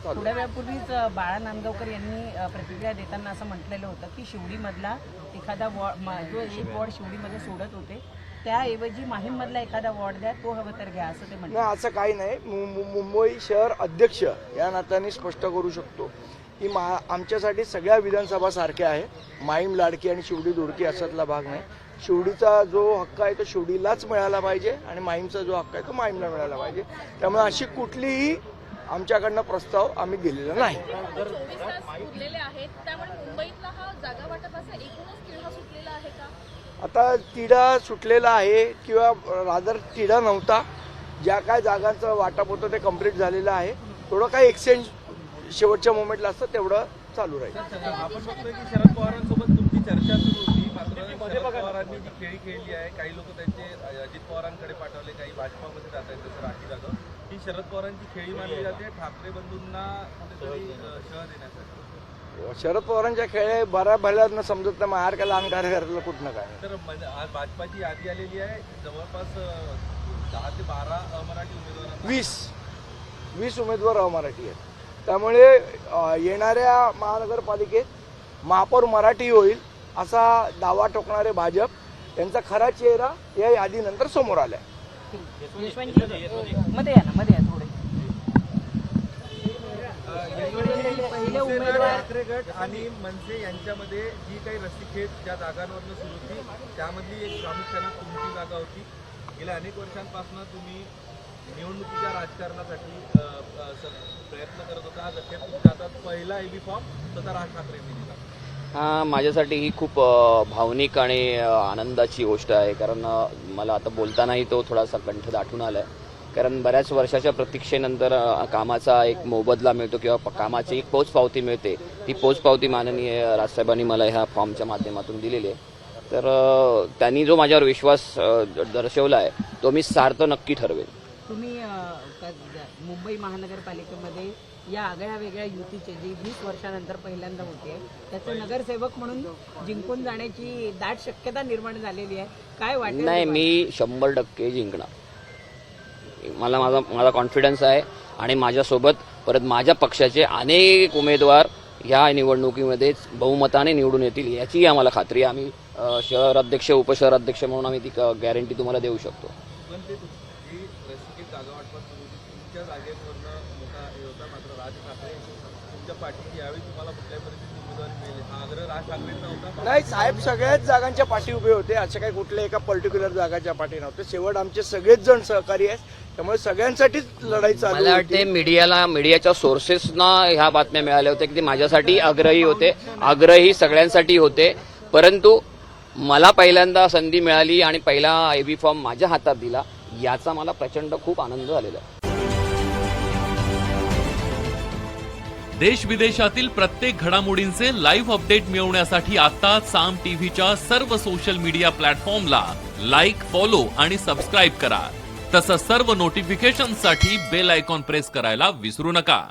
थोड्या वेळापूर्वीच बाळा नांदगावकर यांनी प्रतिक्रिया देताना असं म्हटलेलं होतं की शिवडीमधला एखादा जो एक वॉर्ड शिवडीमध्ये सोडत होते त्याऐवजी माहीममधला एखादा वॉर्ड द्या, तो हवं तर घ्या असं ते म्हटलं. नाही, असं काही नाही. मुंबई शहर अध्यक्ष या नात्याने स्पष्ट करू शकतो की आमच्यासाठी सगळ्या विधानसभा सारख्या आहे. माहीम लाडकी आणि शिवडी दुडकी असातला भाग नाही. शिवडीचा जो हक्क आहे तो शिवडीलाच मिळाला पाहिजे आणि माहीमचा जो हक्क आहे तो माहीमला मिळाला पाहिजे. त्यामुळे अशी कुठलीही आमच्याकडनं प्रस्ताव आम्ही दिलेला नाही. आता तिढा सुटलेला आहे किंवा रादर तिढा नव्हता. ज्या काय जागांचं वाटप होतं ते कंप्लीट झालेलं आहे. थोडं काही एक्सचेंज शेवटच्या मोमेंटला असतं तेवढं चालू राहील. आपण बघतोय की शरद पवारांसोबत तुमची चर्चा सुरू होती, मात्र शरद पवारांनी जी खेळी खेळली आहे, काही लोक त्यांचे अजित पवारांकडे पाठवले, काही भाजपामध्ये जात आहेत, जसं राखी जाधव. ही शरद पवारांची खेळी मानली जाते ठाकरे बंधूंना कुठेतरी शह देण्यासाठी. शरद पवारांच्या खेळ बऱ्या भल्यानं समजत नाही. माहेर काय लहान कार्यकर्त्याला कुठनं काय. तर आज भाजपाची यादी आलेली आहे, जवळपास 10 ते 12 अमराठी उमेदवारांना 20 उमेदवार अमराठी आहेत. त्यामुळे येणाऱ्या महानगरपालिकेत महापौर मराठी होईल असा दावा ठोकणारे भाजप यांचा खरा चेहरा या यादीनंतर समोर आलाय. मध्ये या थोडे ठाकरे गट आणि मनसे यांच्यामध्ये जी काही रस्सीखेच ज्या जागांवरनं सुरू होती त्यामधली एक प्रामुख्याने तुमची जागा होती. गेल्या अनेक वर्षांपासून तुम्ही निवडणुकीच्या राजकारणासाठी प्रयत्न करत होता. आज अखेर तुमच्या हातात पहिला एबी फॉर्म स्वतः राज ठाकरेंनी दिला. हा, माझ्यासाठी ही खूप भावनिक आणि आनंदाची गोष्ट आहे. कारण मला आता बोलतानाही तो थोडासा कंठ दाटून आला आहे. कारण बऱ्याच वर्षाच्या प्रतीक्षेनंतर कामाचा एक मोबदला मिळतो किंवा कामाची एक पोचपावती मिळते. ती पोचपावती माननीय राजसाहेबांनी मला ह्या फॉर्मच्या माध्यमातून दिलेली आहे. तर त्यांनी जो माझ्यावर विश्वास दर्शवला आहे तो मी सार्थ नक्की ठरवेन. तुम्ही मुंबई महानगरपालिकेमध्ये या आगळ्या वेगळ्या युतीचे जी 20 वर्षानंतर पहिल्यांदा होते त्याचे नगरसेवक म्हणून जिंकून जाण्याची दाट शक्यता निर्माण झालेली आहे. काय वाटतं? नाही, मी 100% जिंकणार. माझा कॉन्फिडन्स आहे आणि माझ्यासोबत परत माझ्या पक्षाचे अनेक उमेदवार ह्या निवडणुकीमध्ये बहुमताने निवडून येतील याची आम्हाला खात्री आहे. आम्ही शहर अध्यक्ष उपशहर अध्यक्ष म्हणून आम्ही ती गॅरंटी तुम्हाला देऊ शकतो. पण ते जी रस्सीखेच जागा वाटपात सुरू होती तुमच्या जागेवरनं मोठा हे होता, मात्र राज ठाकरे तुमच्या पाठीची यावेळी तुम्हाला कुठल्या परिस्थितीत उमेदवारी मिळेल हा आग्रह राज ठाकरेंचा होता? नाही साहेब, सगळ्याच जागांच्या पाठी उभे होते. असं काही कुठल्या एका पर्टिक्युलर जागाच्या पाठी नव्हते. शेवट आमचे सगळेच जण सहकारी आहेत. त्यामुळे सगळ्यांसाठीच लढाई चालू. मला वाटते मीडियाच्या सोर्सेसना ह्या बातम्या मिळाल्या होत्या की ते माझ्यासाठी आग्रही होते. आग्रही सगळ्यांसाठी होते. परंतु मला पहिल्यांदा संधी मिळाली आणि पहिला एबी फॉर्म माझ्या हातात दिला याचा मला प्रचंड खूप आनंद झालेला आहे. देश विदेशातील प्रत्येक घडामोडींचे लाईव्ह अपडेट मिळवण्यासाठी आता साम टीव्हीच्या सर्व सोशल मीडिया प्लॅटफॉर्मला लाईक, फॉलो आणि सबस्क्राईब करा. तसंच सर्व नोटिफिकेशनसाठी बेल आयकॉन प्रेस करायला विसरू नका.